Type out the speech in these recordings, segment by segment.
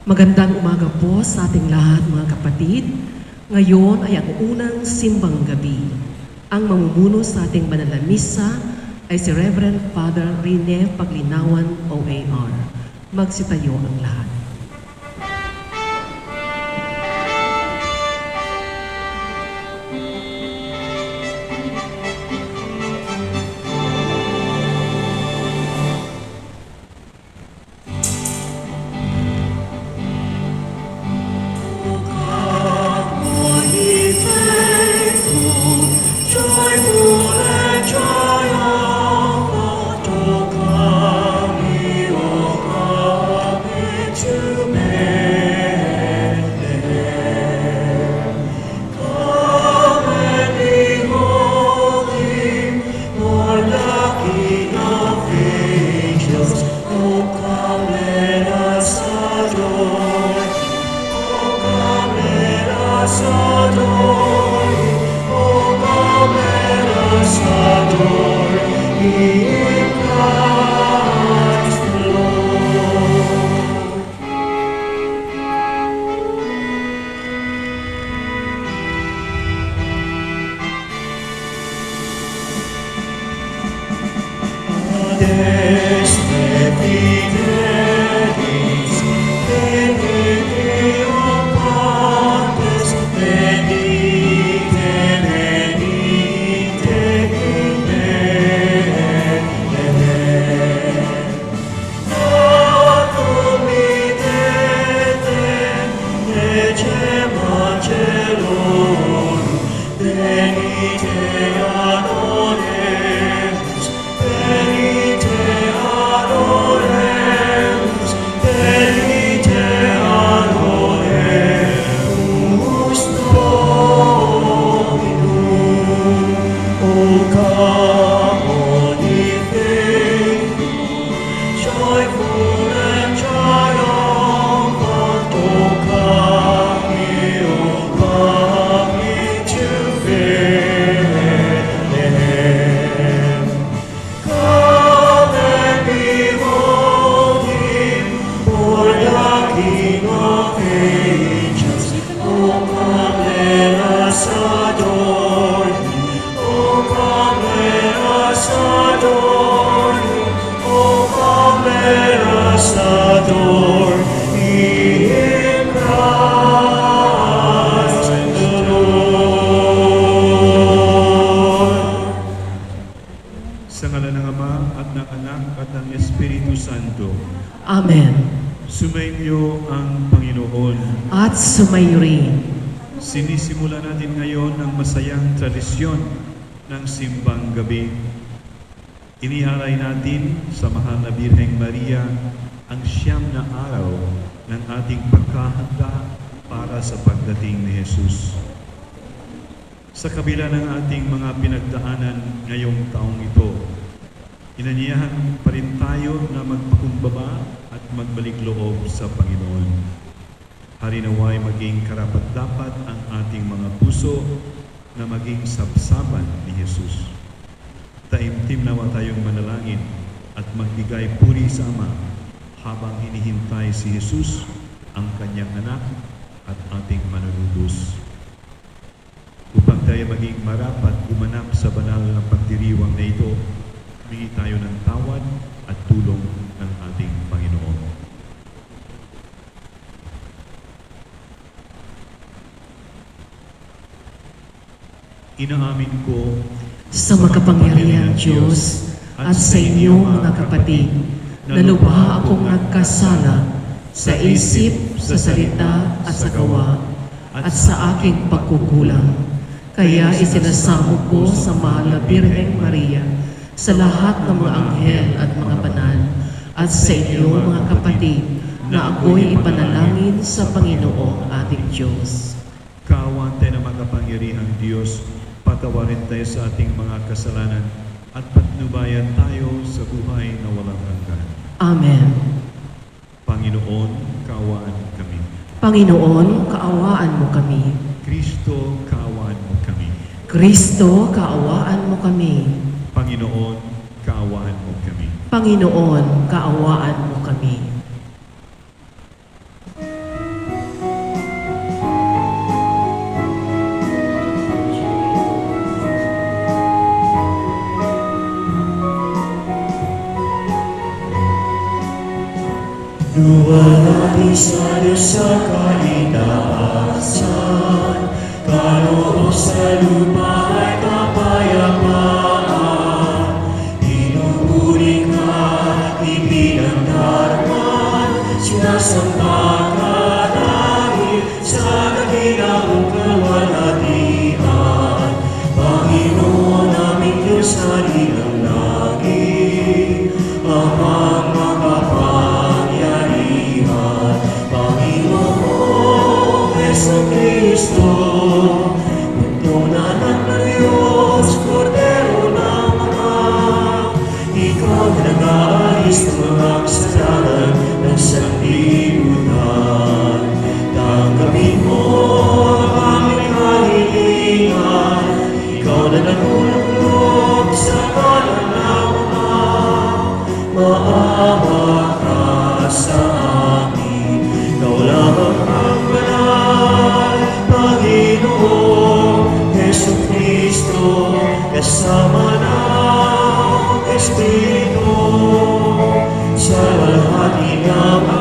Magandang umaga po sa ating lahat mga kapatid. Ngayon ay ang unang simbang gabi. Ang mamumuno sa ating banal na misa ay si Reverend Father Rene Paglinawan OAR. Magsitayo ang lahat. Sumainyo ang Panginoon. At sumayo rin. Sinisimula natin ngayon ang masayang tradisyon ng simbang gabi. Inialay natin sa Mahal na Birheng Maria ang 9 na araw ng ating pagkahanda para sa pagdating ni Jesus. Sa kabila ng ating mga pinagdaanan ngayong taong ito, inanyayahan pa rin tayo na magpakumbaba at magbalik loob sa Panginoon. Harinaway maging karapat-dapat ang ating mga puso na maging sabsaban ni Jesus. Taimtim nawa tayong manalangin at magbigay puri sa Ama habang hinihintay si Jesus, ang kanyang anak at ating manunubos. Upang tayo maging marapat gumanap sa banal na pagdiriwang na ito, humingi tayo ng tawad at tulong ng ating Panginoon. Inaamin ko sa makapangyarihang Diyos at sa inyong mga kapatid, na lubha akong nagkasala sa isip, sa salita at sa gawa, at sa aking pagkukulang. Kaya isinasamo ko sa Mahal na Birheng Maria, sa lahat ng mga anghel at mga banal, at sa inyong mga kapatid, na ako'y ipanalangin sa Panginoong ating Diyos. Kaawaan tayo ng makapangyarihang Diyos, patawarin tayo sa ating mga kasalanan, at patnubayan tayo sa buhay na walang hanggan. Amen. Panginoon, kaawaan kami. Panginoon, kaawaan mo kami. Kristo, kaawaan mo kami. Kristo, kaawaan mo kami. Panginoon, kaawaan mo kami. Panginoon, kaawaan mo kami. Luwalhati sa Diyos sa kaitaasan, kaloob sa lupa ay kapayapaan. Pinupuri ka, ipinagdarman, sinasamba ka dahil sa kaginawang kaluwalhatian. Panginoon aming Diyos, hari ng langit, Amang makapangyarihan, Panginoon Jesucristo, buntong na anak ng Diyos, Kordero ng Ama. Ikaw na nag-aalis ng mga kasalanan ng sanlibutan. Tanggapin mo ang aming kahilingan, ikaw na nagulog sa kanan ng Ama. Maawa ka sa amin, ikaw lamang ang banal, Panginoon Jesucristo, kasama ng Espiritu, sa walhati ng Ama.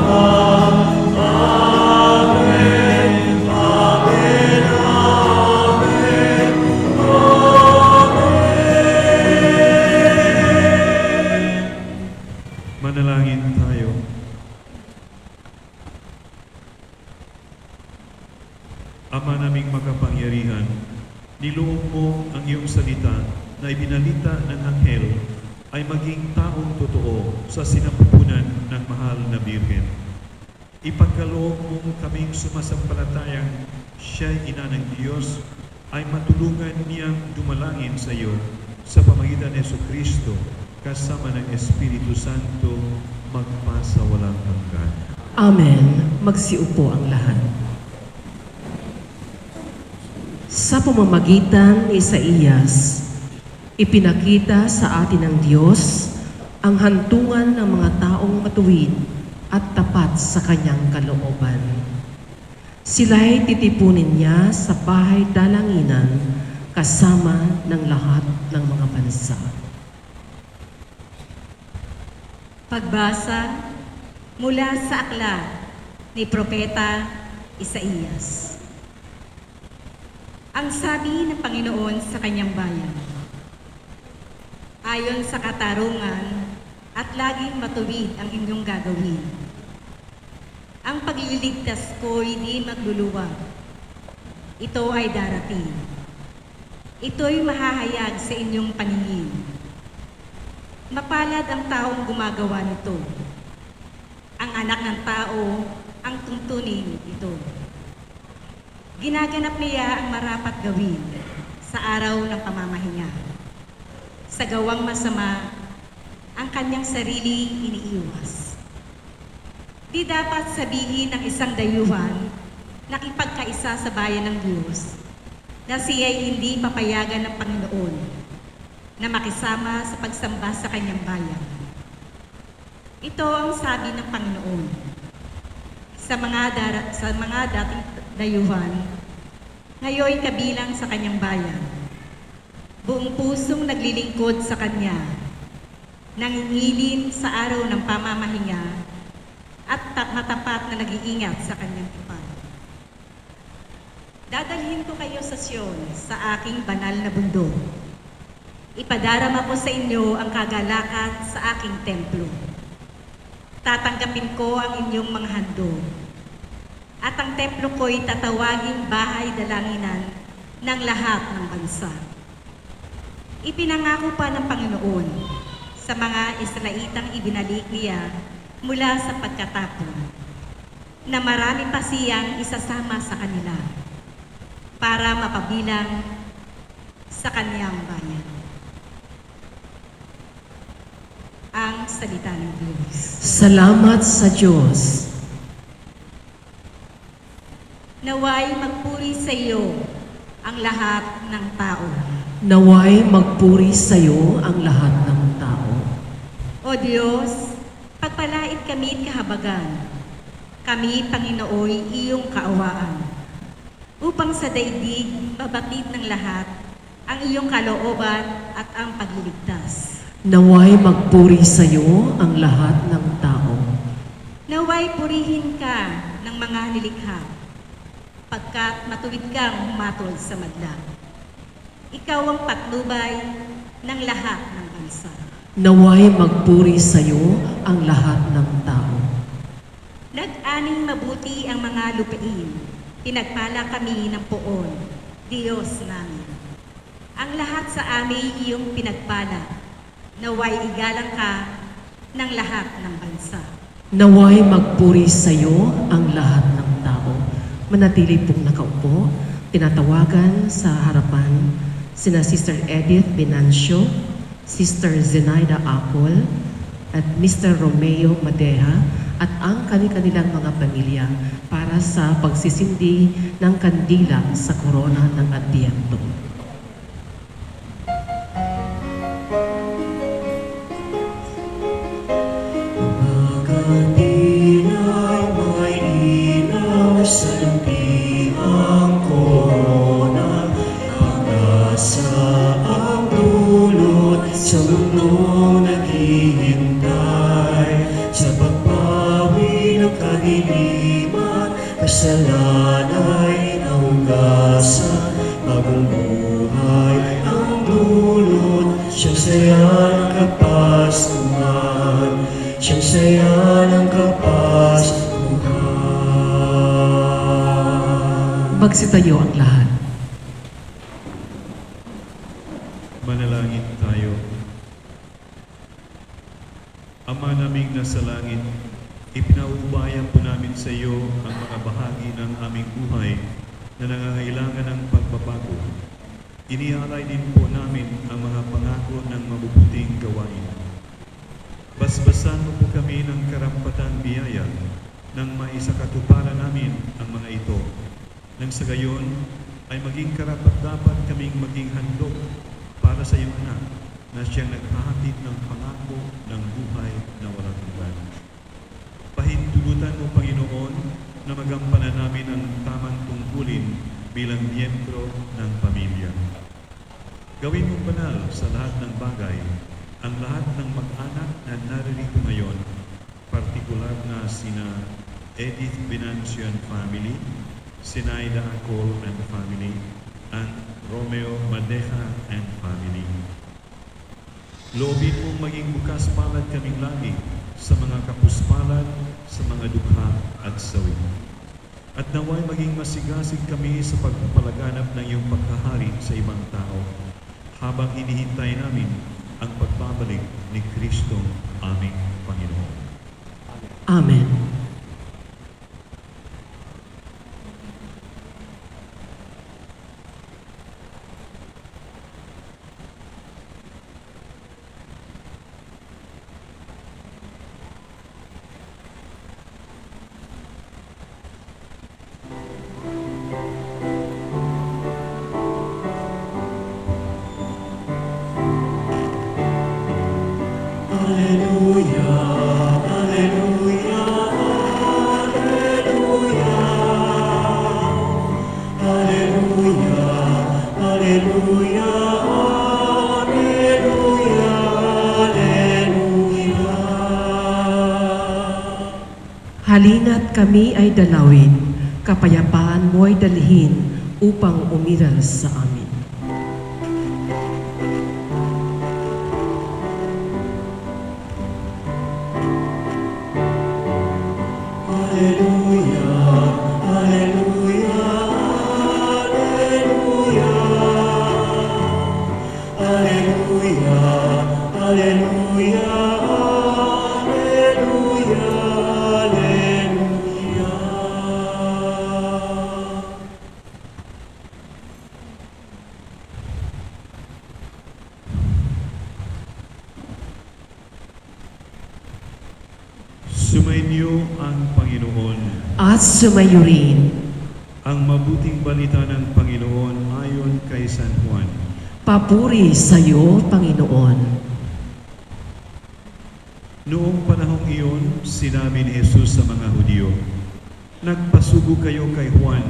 Amen, Amen, Amen, Manalangin tayo. Ama naming makapangyarihan, niloob mo ang iyong salita na ibinalita ng anghel ay maging taong totoo sa sinapupunan ng mahal na Birhen. Ipagkaloob mo kaming sumasampalatayang siya'y ina ng Diyos, ay matulungan niyang dumalangin sa iyo sa pamagitan ni Jesucristo kasama ng Espiritu Santo magpasa walang hanggan. Amen. Magsiupo ang lahat. Sa pamamagitan ni Isaías, ipinakita sa atin ng Diyos ang hantungan ng mga taong matuwid at tapat sa kanyang kalooban. Sila'y titipunin niya sa bahay dalanginan kasama ng lahat ng mga bansa. Pagbasa mula sa aklat ni Propeta Isaías. Ang sabi ng Panginoon sa kanyang bayan, ayon sa katarungan at laging matuwid ang inyong gagawin. Ang pagliligtas ko'y di magluluwag. Ito ay darating. Ito'y mahahayag sa inyong paningin. Mapalad ang taong gumagawa nito. Ang anak ng tao ang tuntunin ito. Ginaganap niya ang marapat gawin sa araw ng pamamahinga. Sa gawang masama, ang kanyang sarili iniiwas. Di dapat sabihin ng isang dayuhan nakipagkaisa sa bayan ng Diyos na siya'y hindi papayagan ng Panginoon na makisama sa pagsamba sa kanyang bayan. Ito ang sabi ng Panginoon. Sa mga dating dayuhan, ngayon kabilang sa kanyang bayan, buong pusong naglilingkod sa kanya, nangingilin sa araw ng pamamahinga, at matapat na nag-iingat sa kanyang tipan. Dadalhin ko kayo sa Sion, sa aking banal na bundok. Ipadarama ko sa inyo ang kagalakan sa aking templo. Tatanggapin ko ang inyong mga handog. At ang templo ko'y tatawaging bahay dalanginan ng lahat ng bansa. Ipinangako pa ng Panginoon sa mga Israelitang ibinalik niya mula sa pagkatapon na marami pa siyang isasama sa kanila para mapabilang sa kaniyang bayan. Ang salita ng Diyos. Salamat sa Diyos. Naway magpuri sa iyo ang lahat ng tao. Naway magpuri sa iyo ang lahat ng tao. O Diyos, pagpalait kami at kahabagan. Kami, Panginooy, iyong kaawaan. Upang sa daigdig, mabatid ng lahat ang iyong kalooban at ang pagliligtas. Naway magpuri sa iyo ang lahat ng tao. Naway purihin ka ng mga nilikha, pagkat matuwid kang humatol sa madla. Ikaw ang patnubay ng lahat ng bansa. Naway magpuri sa iyo ang lahat ng tao. Nag-aning mabuti ang mga lupain, pinagpala kami ng poon, Diyos namin. Ang lahat sa amin iyong pinagpala, naway igalang ka ng lahat ng bansa. Naway magpuri sa iyo ang lahat ng tao. Manatili pong nakaupo, tinatawagan sa harapan sina Sister Edith Binancio, Sister Zenaida Apol, at Mr. Romeo Madeja at ang kanilang mga pamilya para sa pagsisindi ng kandila sa korona ng Adbyento. Kandila'y may ilaw sa lumpiang korona, pag-asa ang dulot sa mundong naghihintay, sa pagpawi ng kadiliman, kasalanay nahugasan, bagong buhay ang dulot, siyang saya ng kapaskuhan. Siyang saya ng kapaskuhan. Magsitayo ang lahat. Manalangin tayo. Ama naming nasa langit, ipinauubayan po namin sa iyo ang mga bahagi ng aming buhay na nangangailangan ng pagbabago. Inialay din po namin ang mga pangako ng mabubuting gawain. Basbasan mo po kami ng karampatang biyaya nang maisakatuparan namin ang mga ito. Nang sa gayon ay maging karapat-dapat kaming maging handog para sa iyong anak na siyang naghahatid ng pangako ng buhay na walang hanggan. Pahintulutan mo, Panginoon, na magampanan namin ang tamang tungkulin bilang miyembro ng pamilya. Gawin mo banal sa lahat ng bagay ang lahat ng mag-anak na naririto ngayon, partikular na sina Edith Binancio and family, Sinaida Acol and family, and Romeo Madeja and family. Loobin mong maging bukas palad kaming lagi sa mga kapuspalad, sa mga dukha at sawi. At naway maging masigasig kami sa pagpapalaganap ng iyong pagkahari sa ibang tao, habang hinihintay namin ang pagbabalik ni Kristong aming Panginoon. Amen. Alleluia, alleluia, alleluia. Alleluia, alleluia, alleluia, alleluia. Halina't kami ay dalawin, kapayapaan mo'y dalhin upang umiral sa amin. Alleluia, alleluia, alleluia. Alleluia, alleluia, alleluia, alleluia. Sumainyo ang Panginoon. At sumayo rin, Ang mabuting balita ng Panginoon ayon kay San Juan. papuri sa iyo, Panginoon. Noong panahong iyon, sinabi ni Jesus sa mga Hudyo, "Nagpasugo kayo kay Juan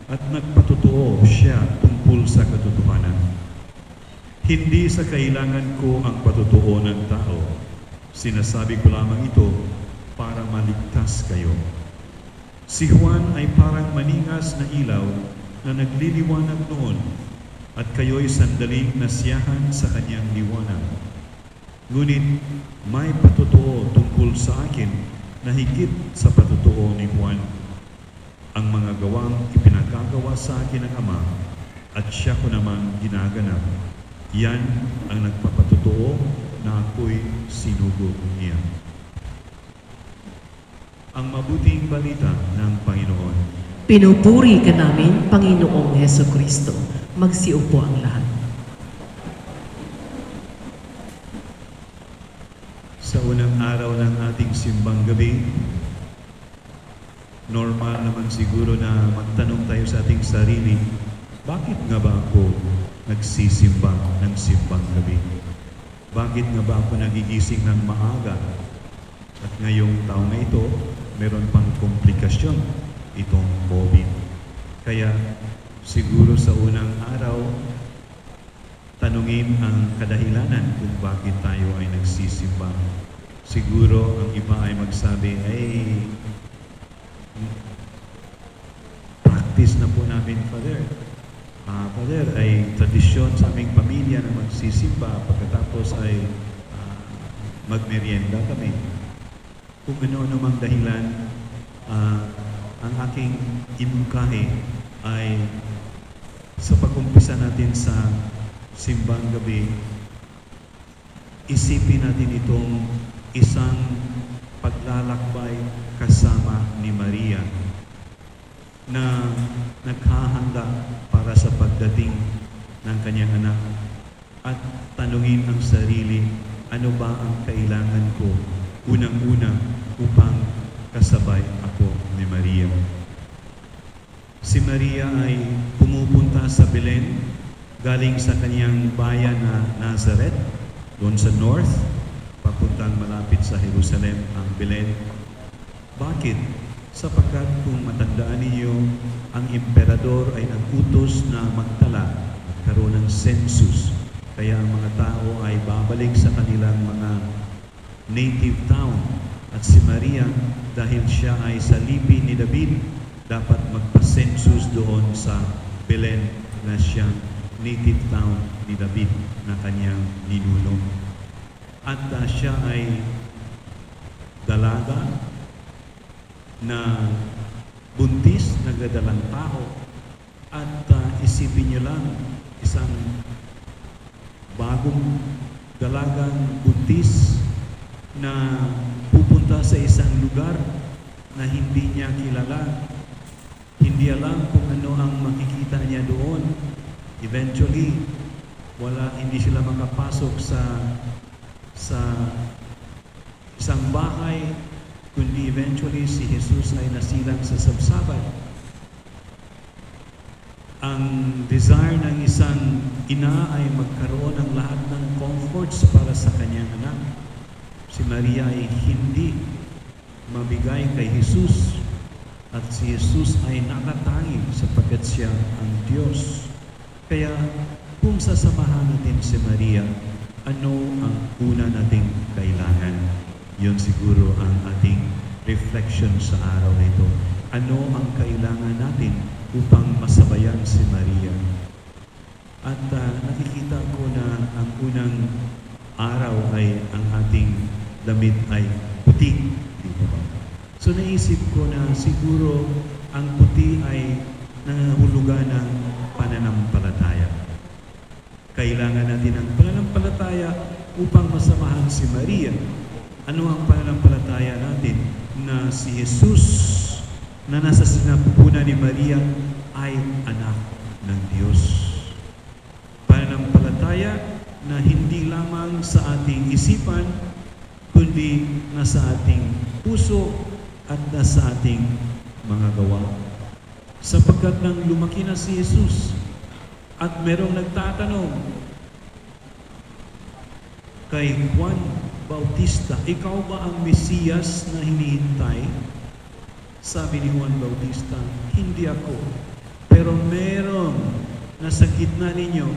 at nagpatotoo siya tungkol sa katotohanan. Hindi sa kailangan ko ang patotoo ng tao. Sinasabi ko lamang ito para maligtas kayo. Si Juan ay parang maningas na ilaw na nagliliwanag noon at kayo'y sandaling nasiyahan sa kanyang liwanag. Ngunit may patotoo tungkol sa akin na higit sa patotoo ni Juan. Ang mga gawang ipinagkagawa sa akin ng Ama at siya ko naman ginaganap. Yan ang nagpapatotoo na ako'y sinugo niya. Ang mabuting balita ng Panginoon. Pinupuri ka namin, Panginoong Heso Kristo. Magsiupo ang lahat. Sa unang araw ng ating simbang gabi, normal naman siguro na magtanong tayo sa ating sarili, bakit nga ba ako nagsisimba ng simbang gabi? Bakit nga ba ako nagigising ng maaga? At ngayong taon na ito, meron pang komplikasyon itong COVID. Kaya siguro sa unang araw, tanungin ang kadahilanan kung bakit tayo ay nagsisimba. Siguro ang iba ay magsabi, practice na po namin, Father. Father, ay tradisyon sa aming pamilya na magsisimba, pagkatapos ay magmerienda kami. Kung ano-ano mang dahilan, ang aking imungkahi ay sa pag-umpisa natin sa simbang gabi, isipin natin itong isang paglalakbay kasama ni Maria na naghahanda para sa pagdating ng kanyang anak at tanungin ang sarili, ano ba ang kailangan ko unang-una upang kasabay ako ni Maria. Si Maria ay pumupunta sa Belen galing sa kanyang bayan na Nazareth, doon sa north, papuntang malapit sa Jerusalem ang Belen. Bakit? Sapagkat kung matandaan ninyo, ang emperador ay nagutos na magtala, magkaroon ng census. Kaya ang mga tao ay babalik sa kanilang mga native town. At si Maria, dahil siya ay sa lipi ni David, dapat magpa-census doon sa Belen na siyang native town ni David na kanyang ninuno. At siya ay dalaga na buntis, nagdadalang tao. At isipin niyo lang, isang bagong dalagang buntis na pupunta sa isang lugar na hindi niya kilala. Hindi alam kung ano ang makikita niya doon. Eventually, hindi sila makapasok sa isang bahay, kundi eventually si Jesus ay nasilang sa sabsaban. Ang desire ng isang ina ay magkaroon ng lahat ng comforts para sa kanyang anak. Si Maria ay hindi mabigay kay Jesus at si Jesus ay nakatangi sapagkat siya ang Diyos. Kaya kung sasamahan natin si Maria, ano ang una nating kailangan? Yun siguro ang ating reflection sa araw na ito. Ano ang kailangan natin upang masabayan si Maria? At nakikita ko na ang unang araw ay ang ating damit ay puti. Di ba? So naisip ko na siguro ang puti ay nangahulugan ng pananampalataya. Kailangan natin ng pananampalataya upang masamahan si Maria. Ano ang pananampalataya natin? Na si Jesus na nasa sinapupunan ni Maria ay anak ng Diyos. Pananampalataya na hindi lamang sa ating isipan, kundi nasa ating puso at nasa ating mga gawa. Sapagkat nang lumaki na si Jesus at merong nagtatanong kay Juan Bautista, ikaw ba ang Mesiyas na hinihintay? Sabi ni Juan Bautista, hindi ako. Pero meron nasa gitna ninyo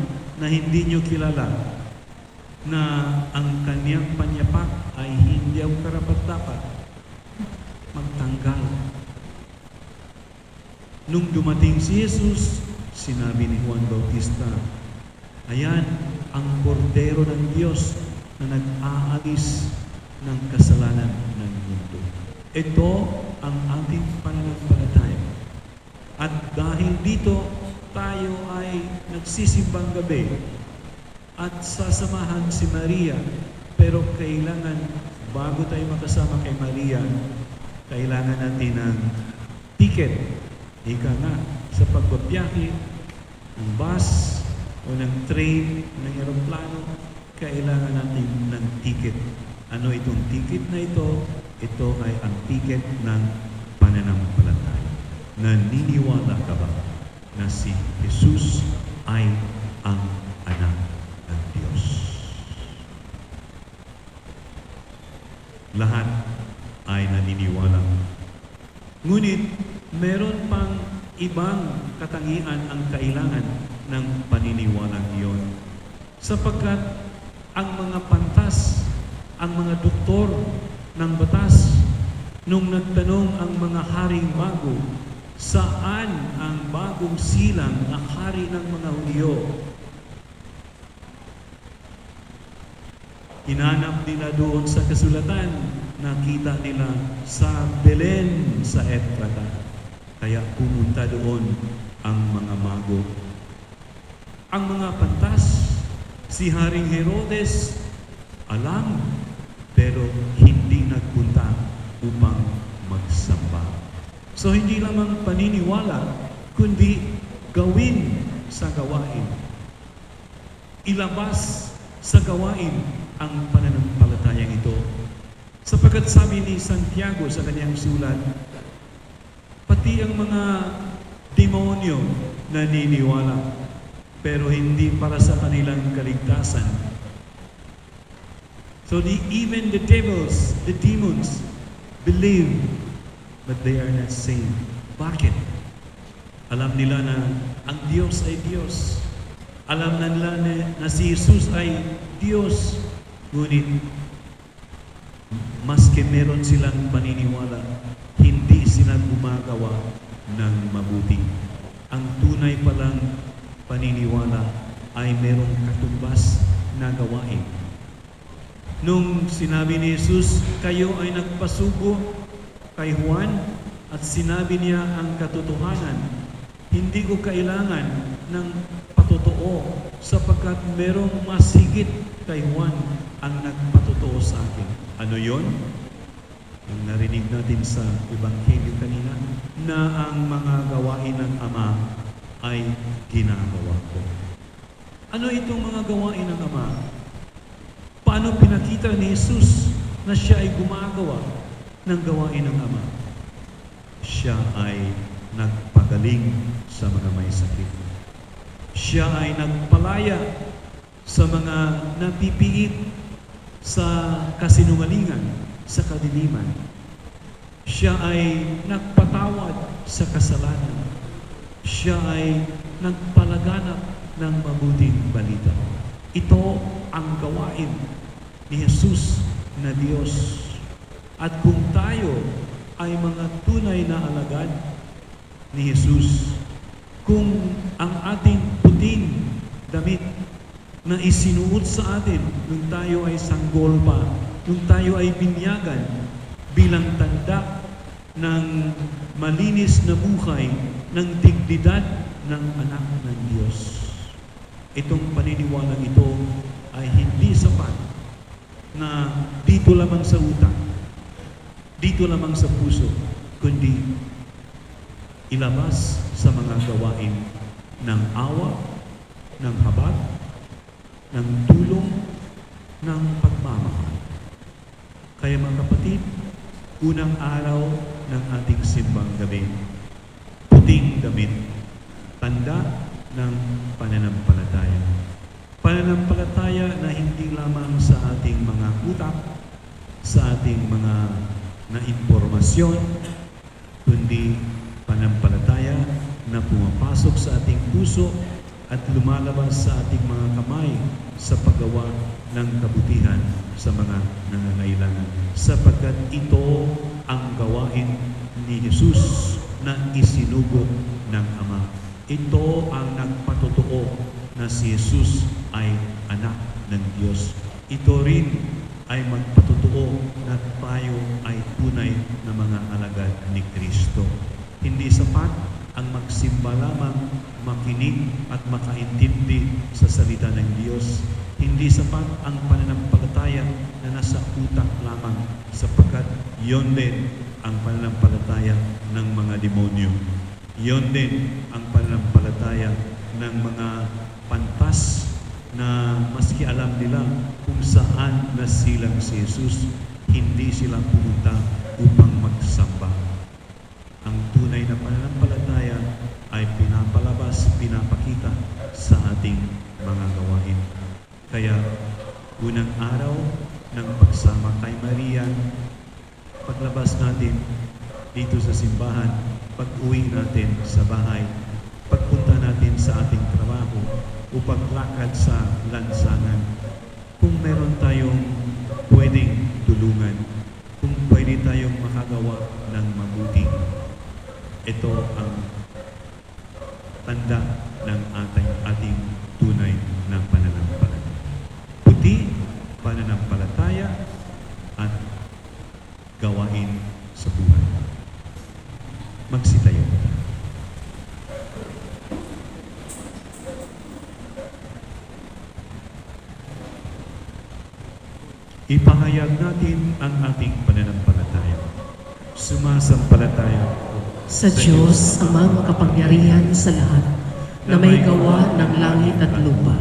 na hindi nyo kilala na ang kanyang panyapak ay hindi ako karapat-dapat. magtanggal. Nung dumating si Jesus, sinabi ni Juan Bautista, ayan ang kordero ng Diyos na nag-aalis ng kasalanan ng mundo. Ito ang ating pananampalataya. At dahil dito, tayo ay nagsisimbang gabi at sasamahan si Maria. Pero kailangan, bago tayo makasama kay Maria, kailangan natin ng ticket. Ika nga, sa pagbabiyahe, ng bus, o ng train, ng aeroplano, kailangan natin ng ticket. Ano itong ticket na ito? Ito ay ang ticket ng pananampalataya. Naniniwala ka ba na si Jesus ay ang anak ng Diyos? Lahat ay naniniwala. Ngunit, meron pang ibang katangian ang kailangan ng paniniwalang iyon. Sapagkat ang mga pantas, ang mga doktor ng batas, nung nagtanong ang mga haring bago, saan ang bagong silang na hari ng mga Hudyo? Hinanap nila doon sa kasulatan, nakita nila sa Belen sa Efrata. Kaya pumunta doon ang mga mago. Ang mga pantas, si Haring Herodes, alam, pero hindi nagpunta upang magsamba. So hindi lamang paniniwala, kundi gawin sa gawain. Ilabas sa gawain ang pananampalatayang ito. Sapagkat sabi ni Santiago sa kanyang sulat, pati ang mga demonyo naniniwala, pero hindi para sa kanilang kaligtasan. So even the devils, the demons, believe, but they are not saved. Bakit? Alam nila na ang Diyos ay Diyos. Alam na nila na si Jesus ay Diyos. Ngunit, maski meron silang paniniwala, hindi sila gumagawa ng mabuti. Ang tunay palang paniniwala ay merong katumbas na gawain. Nung sinabi ni Jesus, kayo ay nagpasugo kay Juan at sinabi niya ang katotohanan, hindi ko kailangan ng patotoo sapagkat merong mas higit kay Juan ang nagpatotoo sa akin. Ano yon? Yung narinig natin sa Ebanghelyo kanina, na ang mga gawain ng Ama ay ginagawa ko. Ano itong mga gawain ng Ama? Paano pinakita ni Jesus na siya ay gumagawa ng gawain ng Ama? Siya ay nagpagaling sa mga may sakit. Siya ay nagpalaya sa mga napipiit sa kasinungalingan, sa kadiliman. Siya ay nagpatawad sa kasalanan. Siya ay nagpalaganap ng mabuting balita. Ito ang gawain ni Jesus na Diyos. At kung tayo ay mga tunay na alagad ni Jesus, kung ang ating puting damit na isinuot sa atin nung tayo ay sanggol pa, nung tayo ay binyagan bilang tanda ng malinis na buhay, ng dignidad ng anak ng Diyos. Itong paniniwalang ito ay hindi sapat na dito lamang sa utak, dito lamang sa puso, kundi ilabas sa mga gawain ng awa, ng habag, ng tulong, ng pagmamahal. Kaya mga kapatid, unang araw ng ating simbang gabi, puting damit, tanda ng pananampalataya. Pananampalataya na hindi lamang sa ating mga utak, sa ating mga na-impormasyon, kundi pananampalataya na pumapasok sa ating puso at lumalabas sa ating mga kamay sa paggawa ng kabutihan sa mga nangangailangan. Sapagkat ito ang gawain ni Jesus na isinugo ng Ama. Ito ang nagpatotoo na si Jesus ay anak ng Diyos. Ito rin ay magpatotoo na tayo ay tunay na mga alagad ni Kristo. Hindi sapat ang magsimba lamang, makinig at makaintindi sa salita ng Diyos. Hindi sapat ang pananampalataya na nasa utak lamang sapagkat yon din ang pananampalataya ng mga demonyo. Yon din ang pananampalataya ng mga pantas na maski alam nila kung saan nasilang si Jesus, hindi sila pumunta upang magsamba. Ang tunay na pananampalataya ay pinapalabas, pinapakita sa ating mga gawain. Kaya, unang araw ng pagsama kay Maria, paglabas natin dito sa simbahan, pag-uwi natin sa bahay, pagpunta natin sa ating trabaho, o paglakad sa lansangan, kung meron tayong pwedeng tulungan, kung pwede tayong makagawa ng mabuti, ito ang tanda ng ating tunay na pananampalataya. Puti, pananampalataya, at gawain sa buhay. Magsitayo. Ipahayag natin ang ating pananampalataya. Sumasampalataya ako Sa Diyos, Amang makapangyarihan sa lahat, na may gawa ng langit at lupa.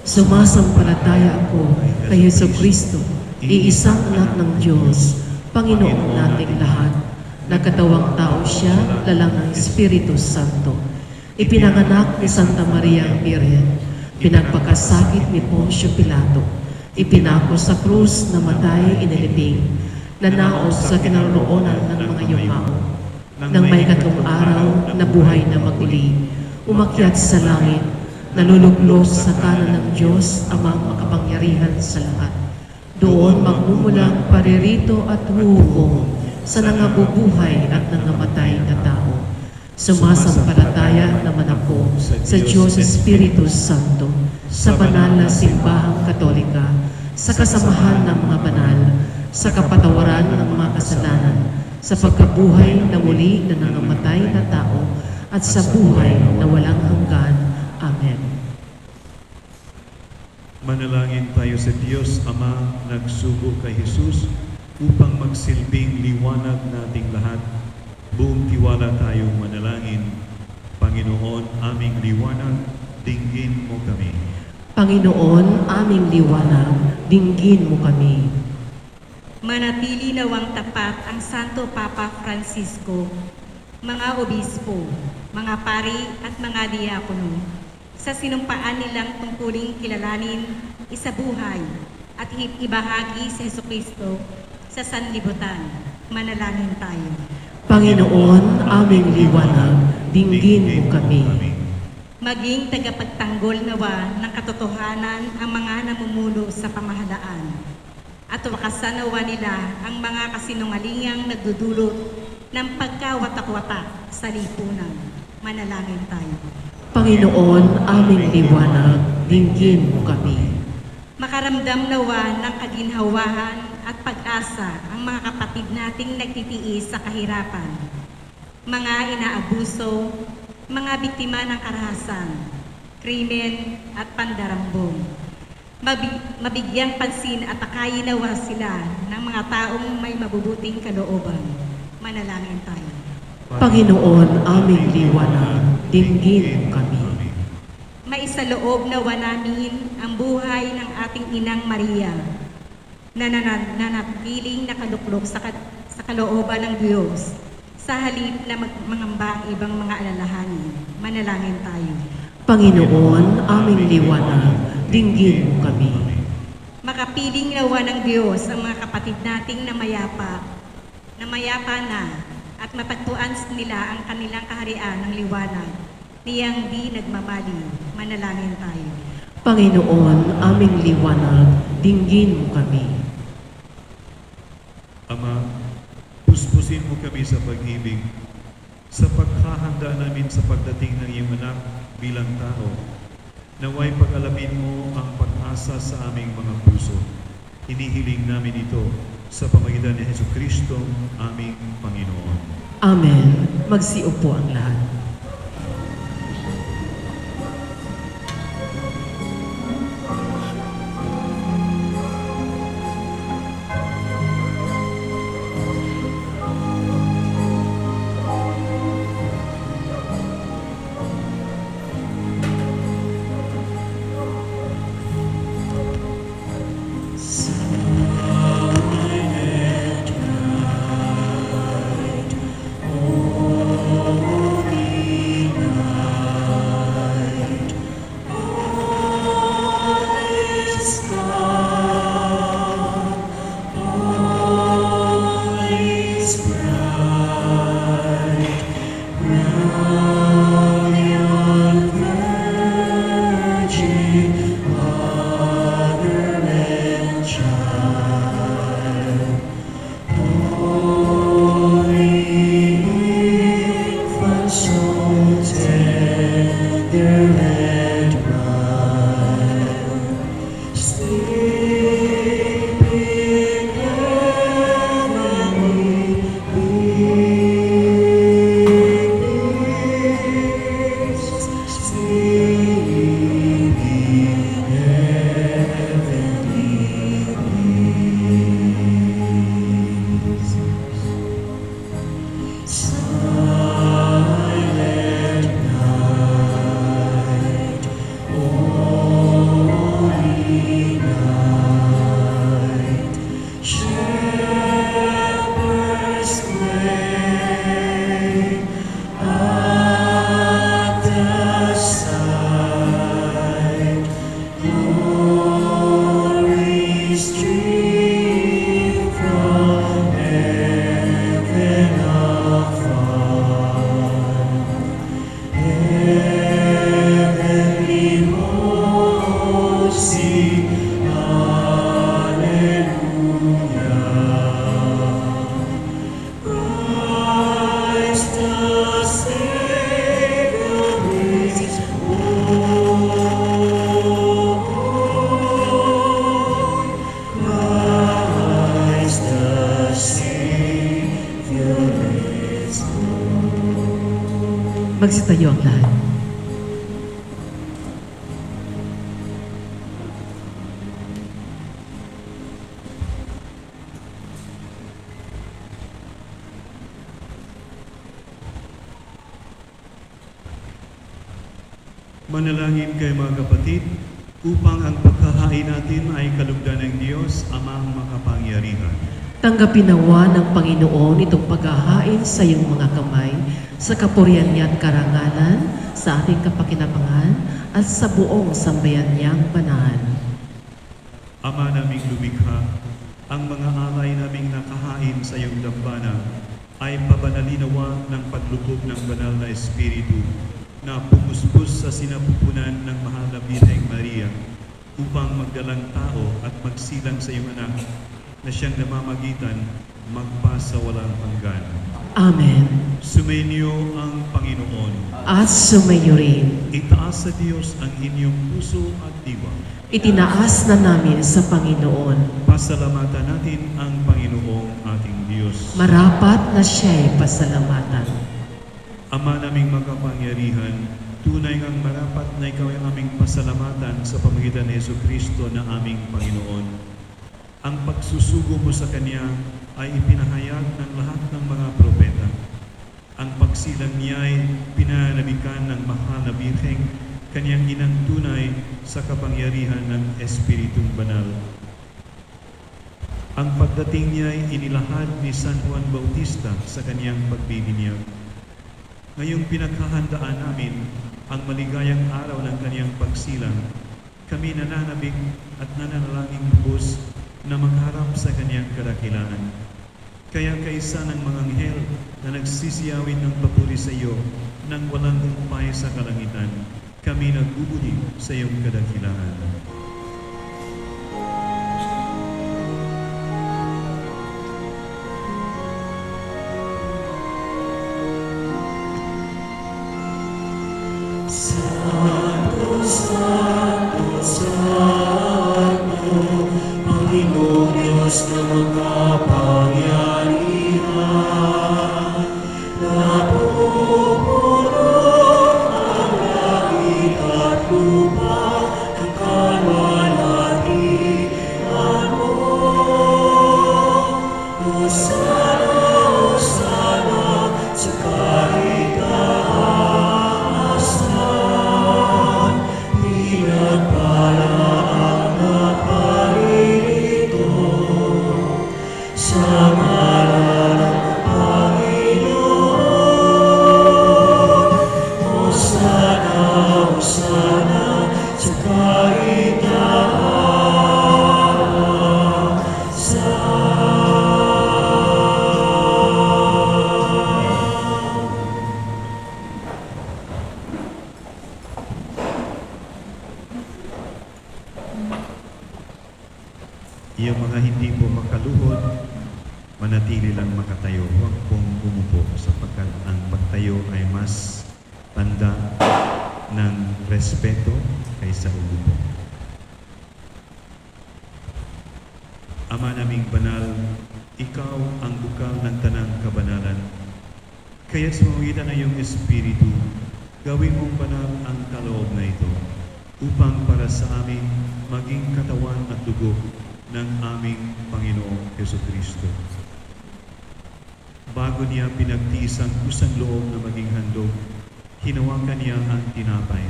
Sumasampalataya ako kay Jesucristo, iisang anak ng Diyos, Panginoon nating lahat, na katawang tao siya, lalang ng Espiritu Santo. Ipinanganak ni Santa Maria Virgen, pinagpakasakit ni Poncio Pilato, ipinako sa krus, namatay, inilibing, nanaos sa kinaroroonan ng mga yumao. Nang may katlong araw, nabuhay na maguli, umakyat sa langit, naluluglos sa kanan ng Diyos, Amang makapangyarihan sa lahat. Doon magmumulang paririto at huhukom sa nangabubuhay at nangamatay na tao. Sumasampalataya naman ako sa Diyos Espiritu Santo, sa banal na simbahang Katolika, sa kasamahan ng mga banal, sa kapatawaran ng mga kasalanan, sa pagkabuhay na muli na nangamatay na tao, at sa buhay na walang hanggan. Amen. Manalangin tayo sa Diyos Ama, nagsugo kay Jesus upang magsilbing liwanag nating lahat. Buong tiwala tayong manalangin. Panginoon, aming liwanag, dinggin mo kami. Panginoon, aming liwanag, dinggin mo kami. Manatili nawang tapat ang Santo Papa Francisco, mga obispo, mga pari at mga diakono, sa sinumpaan nilang tungkuling kilalanin, isabuhay at ibahagi sa Jesucristo sa sanlibutan. Manalangin tayo. Panginoon, aming liwanag, dinggin mo kami. Maging tagapagtanggol nawa ng katotohanan ang mga namumuno sa pamahalaan at wakasan nawa nila ang mga kasinungalingang nagdudulot ng pagkawatak-watak sa lipunan. Manalangin tayo. Panginoon, aming liwanag, dinggin mo kami. Makaramdam nawa ng kaginhawahan at pag-asa ang mga kapatid nating nagtitiis sa kahirapan, mga inaabuso, mga biktima ng karahasan, krimen at pandarambong. Mabigyang pansin at akayin nawa sila ng mga taong may mabubuting kalooban. Manalangin tayo. Panginoon, aming liwanag, dinggin mo kami. Maisaloob nawa namin ang buhay ng ating Inang Maria na nanatiling nakaluklok sa kalooban ng Diyos sa halip na mangamba ang ibang mga alalahanin. Manalangin tayo. Panginoon, aming liwanag, dinggin mo kami. Makapiling nawa ng Diyos ang mga kapatid nating namayapa na at matagpuan nila ang kanilang kaharian ng liwanag, niyang di nagmamali. Manalangin tayo. Panginoon, aming liwanag, dinggin mo kami. Ama, puspos mo kami sa pag-ibig, sa paghahanda namin sa pagdating ng iyong anak bilang tao. Naway pag-alamin mo ang pag-asa sa aming mga puso. Hinihiling namin ito sa pamagitan ni Jesucristo, aming Panginoon. Amen. Magsiupo ang lahat. Magsitayo ang lahat. Manalangin kayo mga kapatid, upang ang pagkahain natin ay kalugdan ng Diyos, Amang makapangyarihan. Tanggapin nawa ng Panginoon itong paghahain sa iyong mga kamay, sa kapurihan niya at karangalan, sa ating kapakinabangan, at sa buong sambayan niyang banal. Ama naming lumikha, ang mga alay naming nakahain sa iyong dambana ay pabanalinawa ng paglubog ng banal na Espiritu na pumuspos sa sinapupunan ng mahal na Birheng Maria upang magdalang tao at magsilang sa iyong anak na siyang namamagitan magpasawalang hanggan. Amen. Sumainyo ang Panginoon. At sumayo rin. Itaas sa Diyos ang inyong puso at diwa. Itinaas na namin sa Panginoon. Pasalamatan natin ang Panginoong ating Diyos. Marapat na siya'y pasalamatan. Ama naming makapangyarihan, tunay ngang marapat na ikaw ay aming pasalamatan sa pamagitan ni Jesucristo na aming Panginoon. Ang pagsusugo mo sa Kanya ay ipinahayag ng lahat ng mga propeta. Ang pagsilang niya ay pinanabikan ng mahal na Birheng, Kanyang inang tunay sa kapangyarihan ng Espiritong Banal. Ang pagdating niya ay inilahad ni San Juan Bautista sa kanyang pagbibinyag. Ngayong pinaghahandaan namin ang maligayang araw ng kanyang pagsilang, kami nananabik at nananalangin lubos na magharap sa kanyang kadakilaan. Kaya kaisa ng mga anghel na nagsisiyawin ng papuri sa iyo nang walang humpay sa kalangitan, kami nagbubudi sa iyong kadakilaan. Santo, Santo, Santo, Panginoong Diyos na makapangyarihan, napupuno ang langit at lupa ng kalwalhatian mo. Hosana, Hosana, sa kahitaasan, pinagpala ang naparirito sa ngalan ng Panginoon. Hosana, Hosana, sa Yung mga hindi po makaluhod, manatili lang makatayo. Huwag pong umupo sapagkat ang pagtayo ay mas tanda ng respeto kaysa umupo. Ama naming banal, ikaw ang bukal ng tanang kabanalan. Kaya't sa pamamagitan ng iyong Espiritu, gawin mong banal ang kaloob na ito upang para sa amin maging katawan at dugo ng aming Panginoong Jesucristo. Bago niya pinagtiis ang kusang loob na maging handog, hinawakan niya ang tinapay.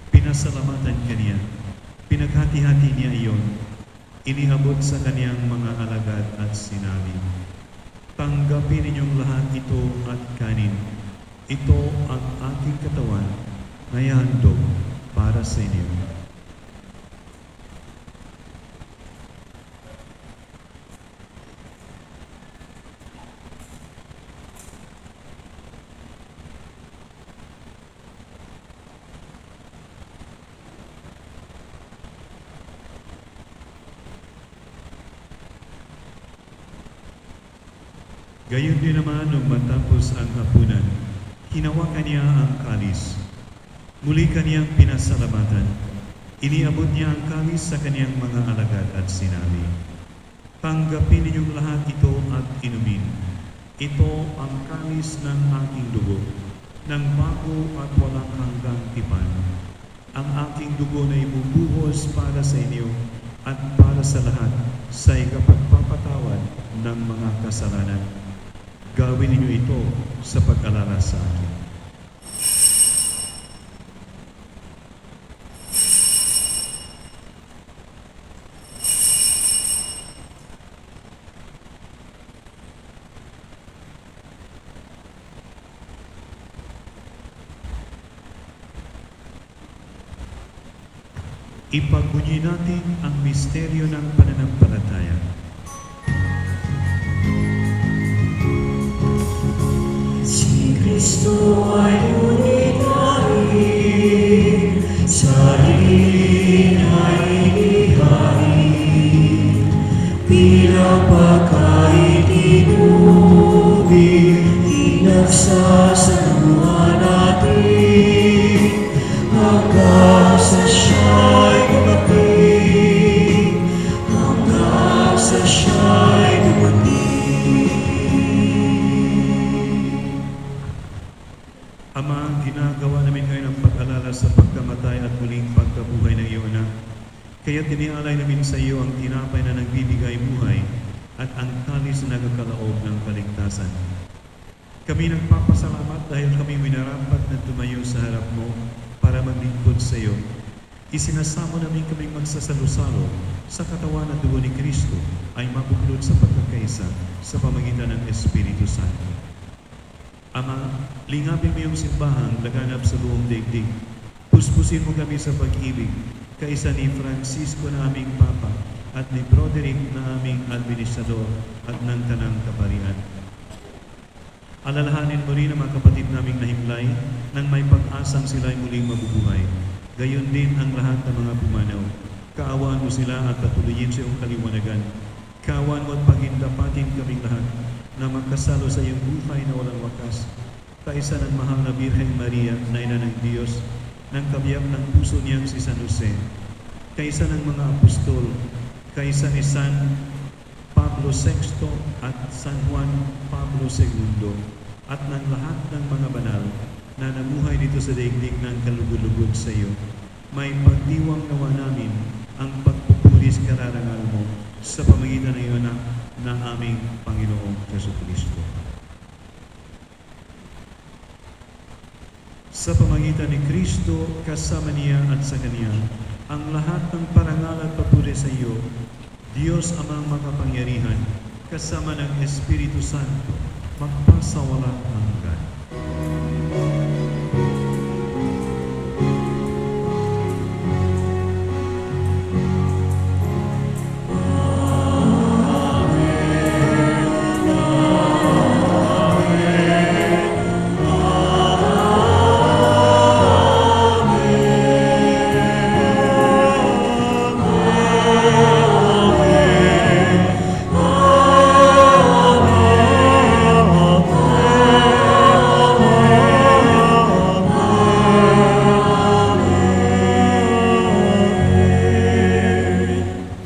Pinasalamatan kaniya. Pinaghati-hati niya iyon. Iniabot sa kaniyang mga alagad at sinabi, "Tanggapin ninyong lahat ito at kanin. Ito ang aking katawan na ihandog para sa inyo." Gayon din naman nung matapos ang hapunan, hinawakan niya ang kalis. Muli kaniyang pinasalamatan. Iniabot niya ang kalis sa kaniyang mga alagad at sinabi, "Tanggapin ninyong lahat ito at inumin. Ito ang kalis ng aking dugo, ng bago at walang hanggang tipan. Ang aking dugo na ibubuhos para sa inyo at para sa lahat sa ikapagpapatawad ng mga kasalanan. Gawin ninyo ito sa pag-alala sa akin." Ipagbunyi natin ang misteryo ng pananampalataya. Si Kristo ay unitahin, sa sarili ay inihain, bilang pagkaintinubig, inagsasaluhan natin, hanggang sa siya'y dumating, hanggang sa siya'y dumating. Ama, ginagawa namin ngayon ang pag-alala sa pagkamatay at muling pagkabuhay ng iyong anak. Kaya tinialay namin sa iyo ang tinapay na nagbibigay buhay at ang kalis na nagkakalaob ng kaligtasan. Kami nagpapasalamat dahil kami minarapat na tumayo sa harap mo para maglingkod sa iyo. Isinasamo namin kaming magsasalo-salo sa katawan at dugo ni Kristo ay mabuklod sa pagkakaisa sa pamagitan ng Espiritu Santo. Ama, lingapin mo yung simbahang laganap sa buong daigdig. Puspusin mo kami sa pag-ibig, kaisa ni Francisco na aming Papa at ni Broderick na aming Administrador at ng Tanang Kaparian. Alalahanin mo rin ang mga kapatid naming nahimlay nang may pag-asang sila'y muling mabubuhay. Gayon din ang lahat ng mga pumanaw. Kaawaan mo sila at patuloyin sa iyong kaliwanagan. Kaawaan mo at pagindapatin kaming lahat na magkasalo sa iyong buhay na walang wakas. kaisa ng mahal na Birheng Maria na ina ng Diyos, ng kabiyak ng puso niyang si San Jose, kaisa ng mga apostol, kaisa ni San Pablo VI at San Juan Pablo II, at ng lahat ng mga banal na namuhay dito sa daigdig ng kalugod-lugod sa iyo, may pagdiwang nawa namin ang pagpupulis kararangal mo sa pamagitan ng iyo ng aming Panginoong Jesucristo. Sa pamagitan ni Kristo, kasama niya at sa Kanya, ang lahat ng parangal at papuri sa iyo, Diyos Amang makapangyarihan, kasama ng Espiritu Santo, magpasawalang hanggan.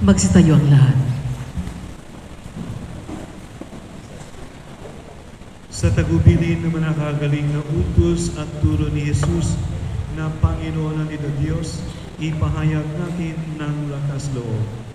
Magsitayo ang lahat. Sa tagubilin ng manakagaling na utos at turo ni Jesus na Panginoon ng ito Diyos, ipahayag natin ng lakas loob.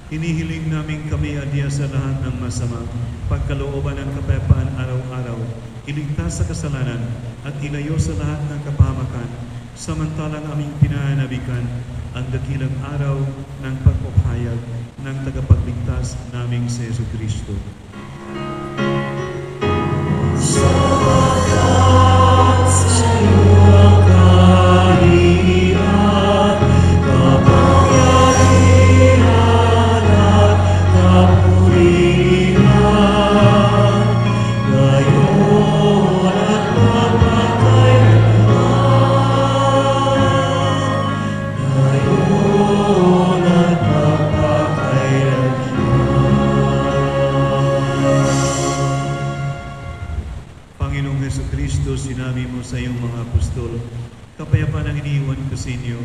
Hinihiling namin kami adya sa lahat ng masama, pagkalooban ng kapayapaan araw-araw, iligtas sa kasalanan at ilayo sa lahat ng kapahamakan, samantalang aming pinanabikan ang dakilang araw ng pagpapahayag ng tagapagligtas naming si Jesucristo. Panginoong Jesucristo, sinabi mo sa iyong mga apostol, kapayapaan ang iniiwan ko sa inyo,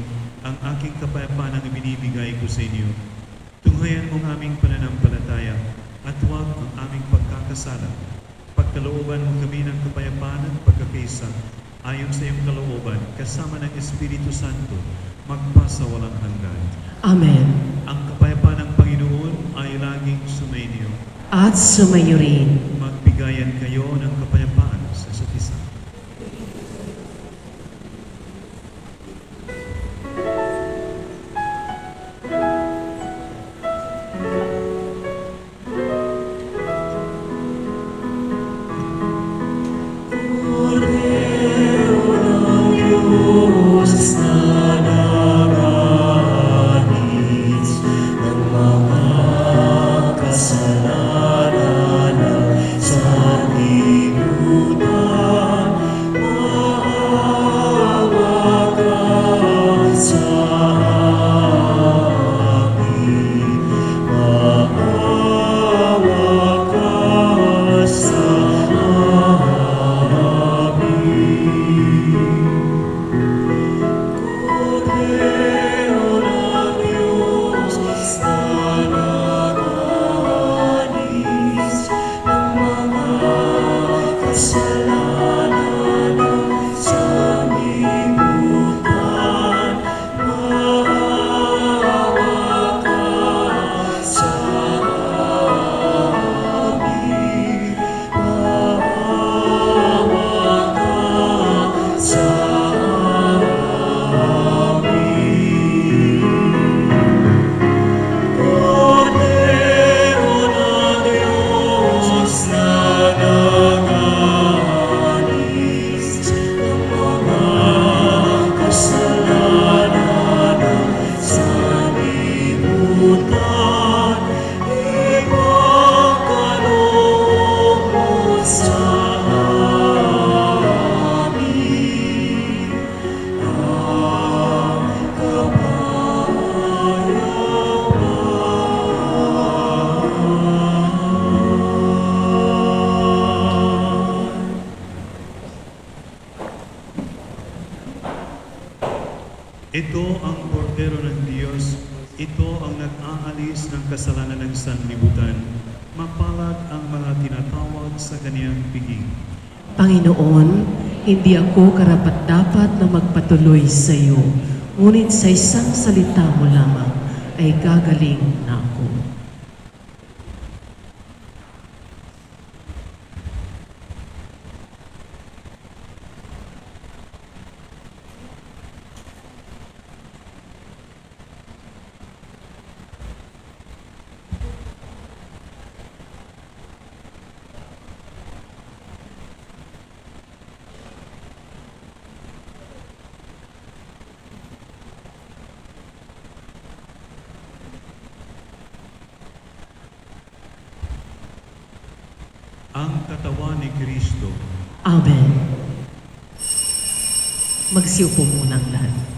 ang aking kapayapaan ang ibinibigay ko sa inyo. Tunghayan mo ang aming pananampalataya at huwag ang aming pagkakasala. Pagkalooban mo kami ng kapayapaan at pagkakaisa, ayon sa iyong kalooban, kasama ng Espiritu Santo, magpasawalang hanggan. Amen. Ang kapayapaan ng Panginoon ay laging sumainyo. At sumayo rin. Magbigayan kayo ng kapayapaan sa isa't isa. kordero ng Diyos, ito ang nag-aalis ng kasalanan ng sanlibutan. Mapalad ang mga tinatawag sa kaniyang piging. Panginoon, hindi ako karapat-dapat na magpatuloy sa iyo, ngunit sa isang salita mo lamang ay gagaling na ako. Ang katawan ni Kristo. Amen. Magsiupo muna ang lahat.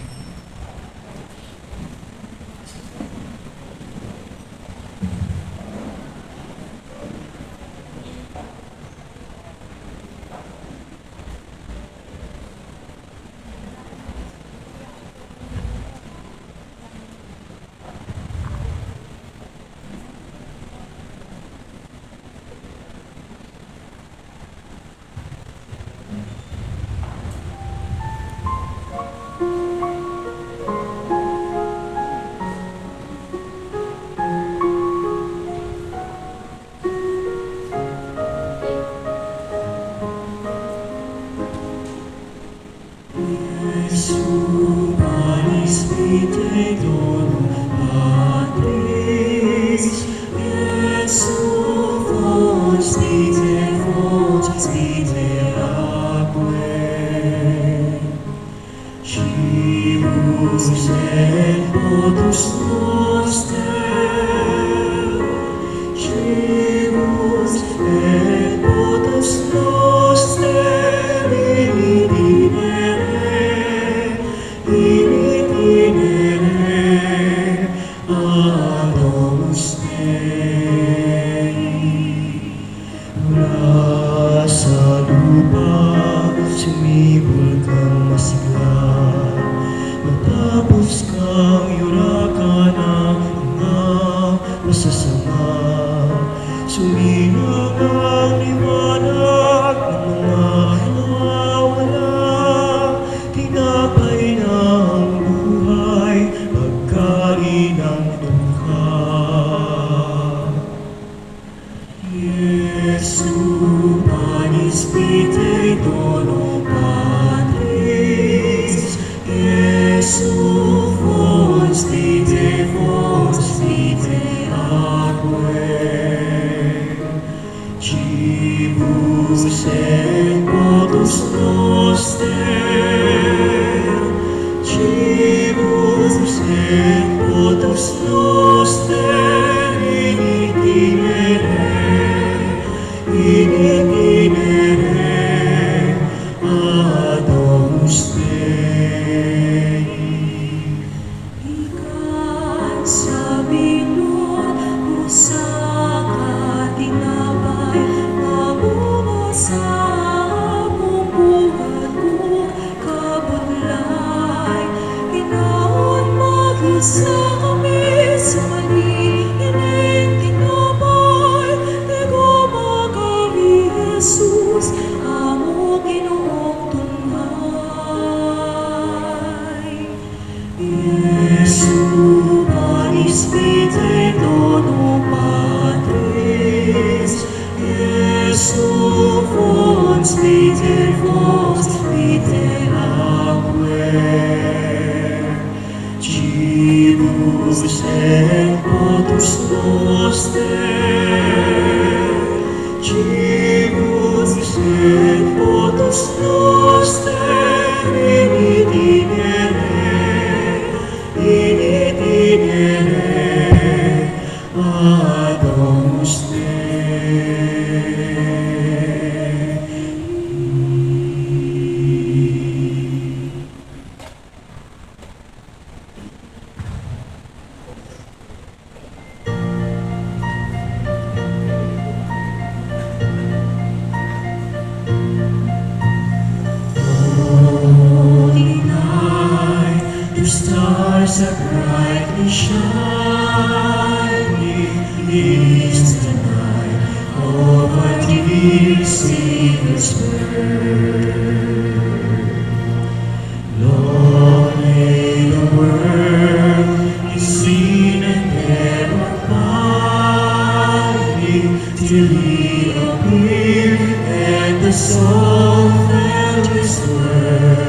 stars are brightly shining, is the night of our dear Savior's birth. Long may the world be seen and ever abiding, till He appear and the soul felt His word.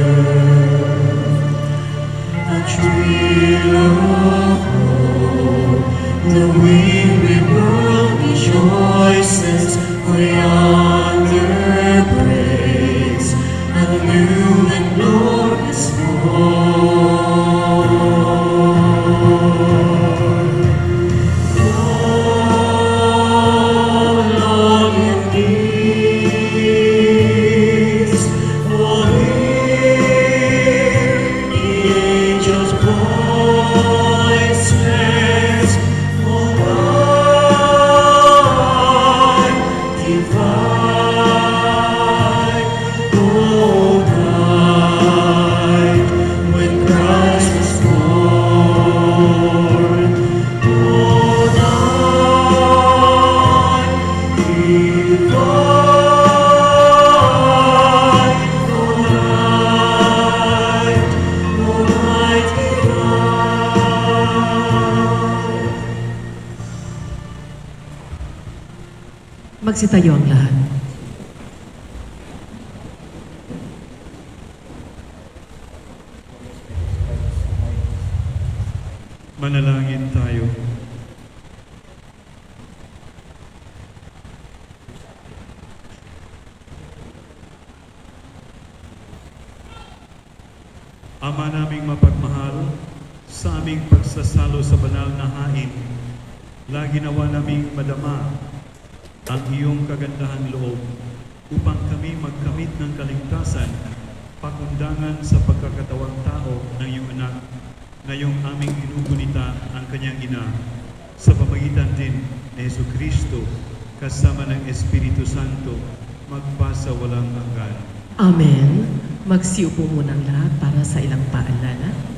A thrill of hope, the weary world rejoices, for yonder breaks a new and glorious morn. Oh, long and peace, oh, hear the angels' voices, oh, God divine, oh, night when Christ was born, oh, night divine, oh, night divine. Magsitayo ang lahat. Manalangin tayo. Ama naming mapagmahal, sa aming pagsasalo sa banal na hain, lagi nawa naming madama ang iyong kagandahang loob upang kami magkamit ng kaligtasan, pakundangan sa pagkakatawang tao ng iyong anak, na iyong aming inugunita ang kanyang ina, sa pamagitan din ni Jesucristo, kasama ng Espiritu Santo, magpasa walang hanggan. Amen. Magsiupo muna ang lahat para sa ilang paalala.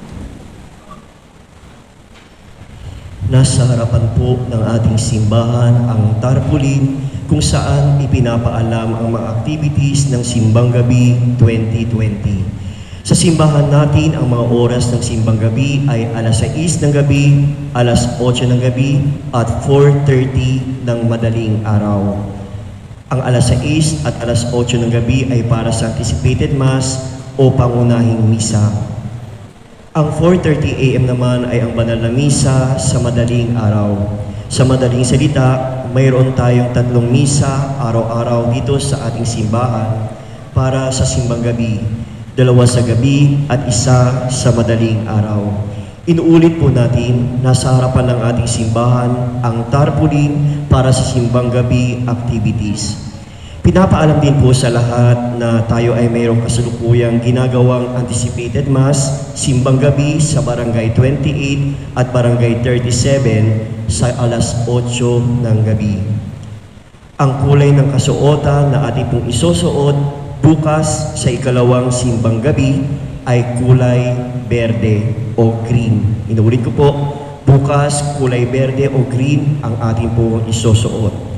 Nasa harapan po ng ating simbahan ang tarpaulin kung saan ipinapaalam ang mga activities ng Simbang Gabi 2020. Sa simbahan natin, ang mga oras ng Simbang Gabi ay alas 6 ng gabi, alas 8 ng gabi, at 4:30 ng madaling araw. Ang alas 6 at alas 8 ng gabi ay para sa anticipated mass o pangunahing misa. Ang 4:30 AM naman ay ang banal na misa sa madaling araw. Sa madaling salita, mayroon tayong 3 misa araw-araw dito sa ating simbahan para sa Simbang Gabi. 2 sa gabi at 1 sa madaling araw. Inuulit po natin, nasa harapan ng ating simbahan ang tarpaulin para sa Simbang Gabi activities. Pinapaalam din po sa lahat na tayo ay mayroong kasalukuyang ginagawang anticipated mass, Simbang Gabi sa Barangay 28 at Barangay 37 sa alas 8 ng gabi. Ang kulay ng kasuotan na ating pong isusuot bukas sa ikalawang Simbang Gabi ay kulay berde o green. Inuulit ko po, bukas kulay berde o green ang ating pong isusuot.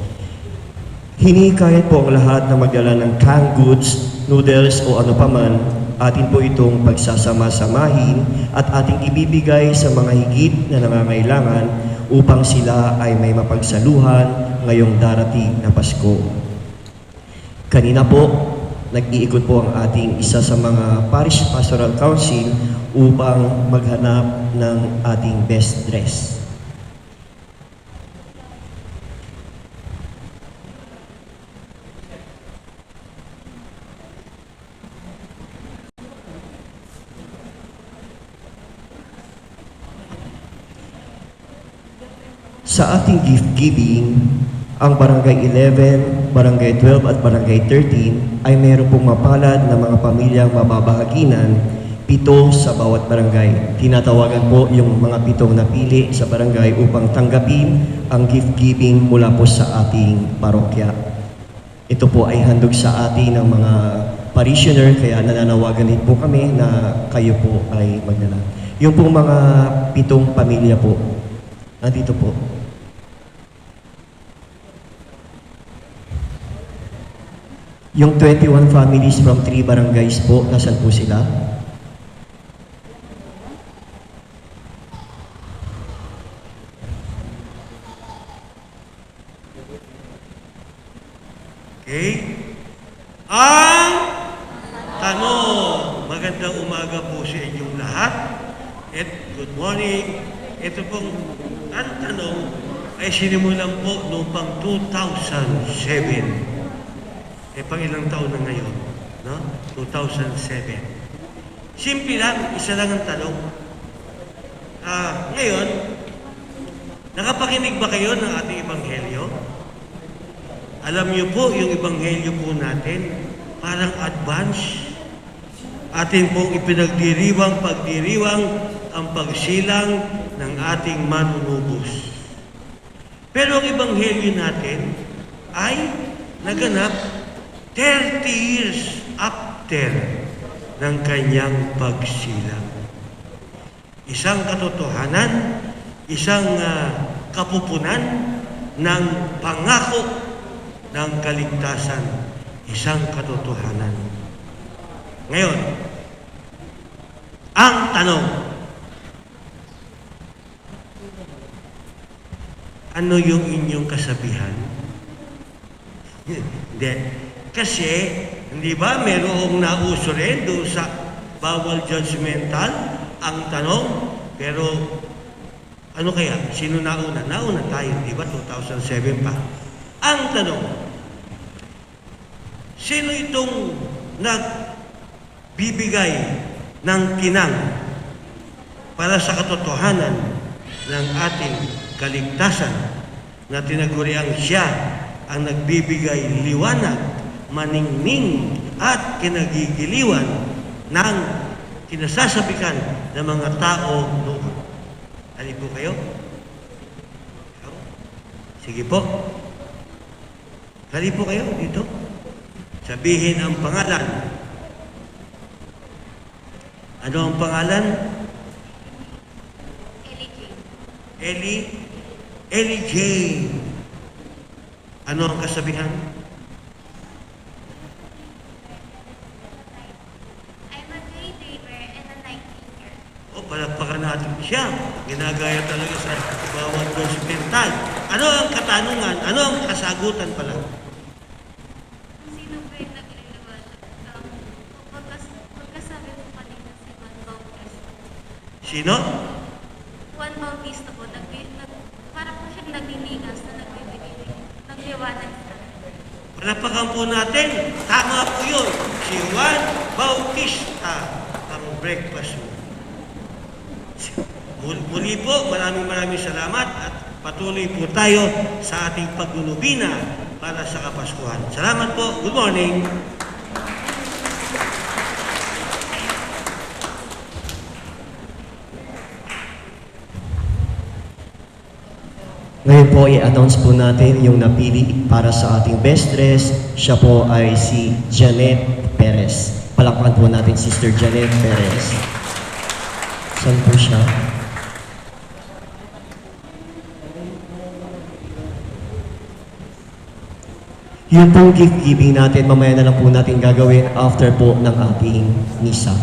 Hinikayat po ang lahat na magdala ng canned goods, noodles o ano paman, atin po itong pagsasama-samahin at ating ibibigay sa mga higit na nangangailangan upang sila ay may mapagsaluhan ngayong darating na Pasko. Kanina po, nag-iikot po ang ating isa sa mga Parish Pastoral Council upang maghanap ng ating best dress. Sa ating gift giving, ang Barangay 11, Barangay 12 at Barangay 13 ay mayroon pong mapalad na mga pamilyang mababahaginan, 7 sa bawat barangay. Tinatawagan po yung mga 7 napili sa barangay upang tanggapin ang gift giving mula po sa ating parokya. Ito po ay handog sa atin ng mga parishioner, kaya nananawagan din po kami na kayo po ay magdala. Yung pong mga 7 pamilya po, nandito po. Yung 21 families from 3 barangays po, nasan po sila? Okay? Ang tanong. Magandang umaga po sa inyong lahat. At good morning. Ito pong ang tanong ay sinimulan po noong pang 2007. Pang ilang taon na ngayon? No? 2007. Simple lang, isa lang ang tanong. Ngayon, nakapakinig ba kayo ng ating ebanghelyo? Alam niyo po, yung ebanghelyo po natin, parang advance. Atin pong pagdiriwang ang pagsilang ng ating manunubos. Pero ang ebanghelyo natin ay naganap 30 years after ng kanyang pagsilang. Isang katotohanan, isang kapupunan ng pangako ng kaligtasan, isang katotohanan. Ngayon, ang tanong, ano yung inyong kasabihan? Hindi. Kasi, hindi ba, merong nauso rin doon sa bawal judgmental ang tanong, pero ano kaya? Sino nauna? Nauna tayo, di ba? 2007 pa. Ang tanong, sino itong nagbibigay ng kinang para sa katotohanan ng ating kaligtasan na tinaguriang siya ang nagbibigay liwanag, maningning at kinagigiliwan ng kinasasabikan ng mga tao noon. Ano po kayo? Sige po. Hali po kayo dito. Sabihin ang pangalan. Ano ang pangalan? Ellie Jane. Ano ang kasabihan? I'm a daydreamer and a night thinker. O, palagpakan natin siya. Ginagaya talaga sa bawat judgmental. Ano ang katanungan? Ano ang kasagutan pala? Sino ba yung nagliliwanag? Pagkasabi mo kanina si Juan Bautista. Sino? Juan Bautista po, para po siyang nagliligas na nagliwanag sa Palagpakan po natin. Tama po yun. Si Juan Bautista ang breakfast mo. Muli po, maraming salamat at patuloy po tayo sa ating pagnunubina para sa Kapaskuhan. Salamat po. Good morning. Ngayon po, i-announce po natin yung napili para sa ating best dress. Siya po ay si Janet Perez. Palakpakan po natin Sister Janet Perez. Saan po siya? Yung pong gift giving natin, mamaya na lang po natin gagawin after po ng ating misa.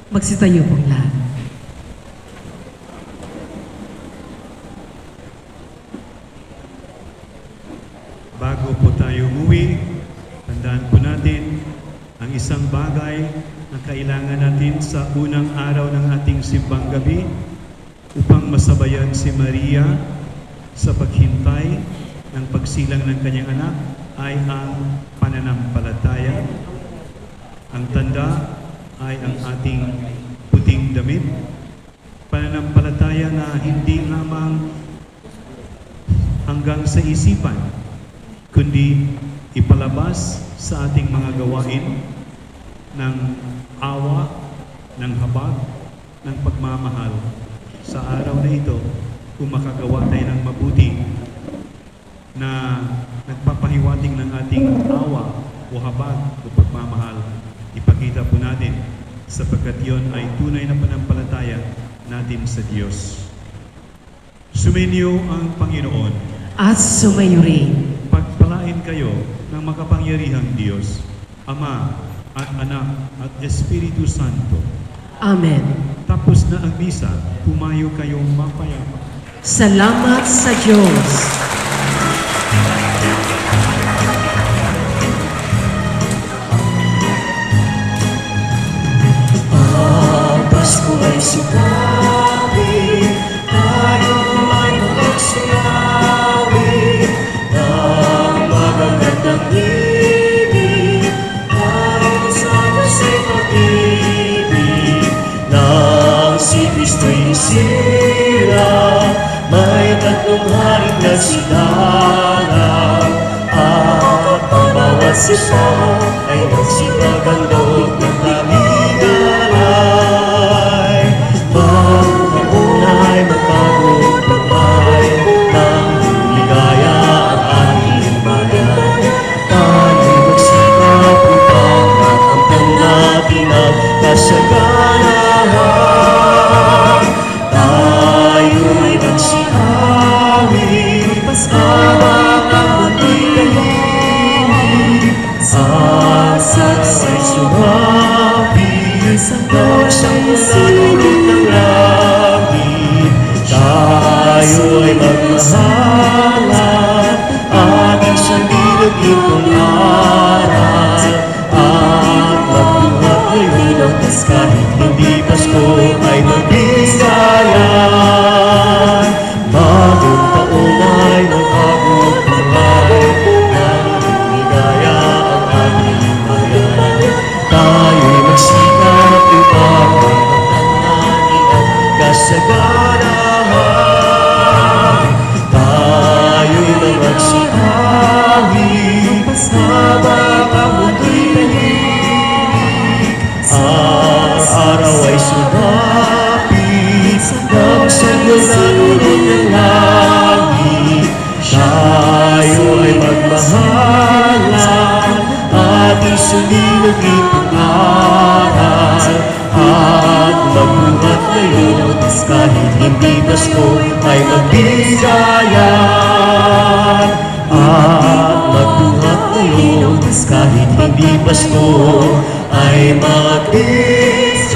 Magsitayo pong lahat. Bago po tayo umuwi, tandaan po natin ang isang bagay na kailangan natin sa unang araw ng ating simbang gabi upang masabayan si Maria sa paghintay ng pagsilang ng kanyang anak ay ang pananampalataya. Ang tanda ay ang ating puting damit. Pananampalataya na hindi lamang hanggang sa isipan, kundi ipalabas sa ating mga gawain ng awa, ng habag, ng pagmamahal. Sa araw na ito, kung makagawa tayo ng mabuti na nagpapahiwatig ng ating awa o habag o pagmamahal, ipakita po natin sapagkat yon ay tunay na panampalataya natin sa Diyos. Sumainyo ang Panginoon. At sumayo rin. Pagpalain kayo ng makapangyarihang Diyos, Ama at Anak at Espiritu Santo. Amen. Tapos na ang misa, pumayo kayong mapayapa. Salamat sa Diyos. Ang Pasko ay sinabi, tayo ay magsayawi ng magagandang ibig, dahil sa Diyos'y pag-ibig, nang si Kristo'y sila, may tatlong haring nagsilalang, at ang bawat isa ay nagsipaghandog ng talingalay. Magpaunay, magpagong buhay, nang ligaya ang ating bayan. Tayo'y magsikap upang makamtan natin ang kasaganahan. Tayo'y magsihawi, habang ang munti'y tahimik, at sagsay sumapi, daw siyang nalulog ng langit. Tayo'y magmahalan, ating sandinig ng aral, at magbuhat ngayon, kahit hindi Pasko ay magbigayan. Bagong taon ay magpagong buhay, nang ligaya ang ating bayan. Tayo'y magsikap upang makamtan ang kasaganahan. Tayo'y magsihawi, habang ang mundo'y tahimik. Ang araw ay sumapit, nang sa'yo nalulog ng langit. Tayo ay magmahalan, ating sulinugin ang aral, at magbuhat ngayon, kahit hindi Pasko ay magbigayan. At magbuhat ngayon, kahit hindi Pasko ay magbigayan.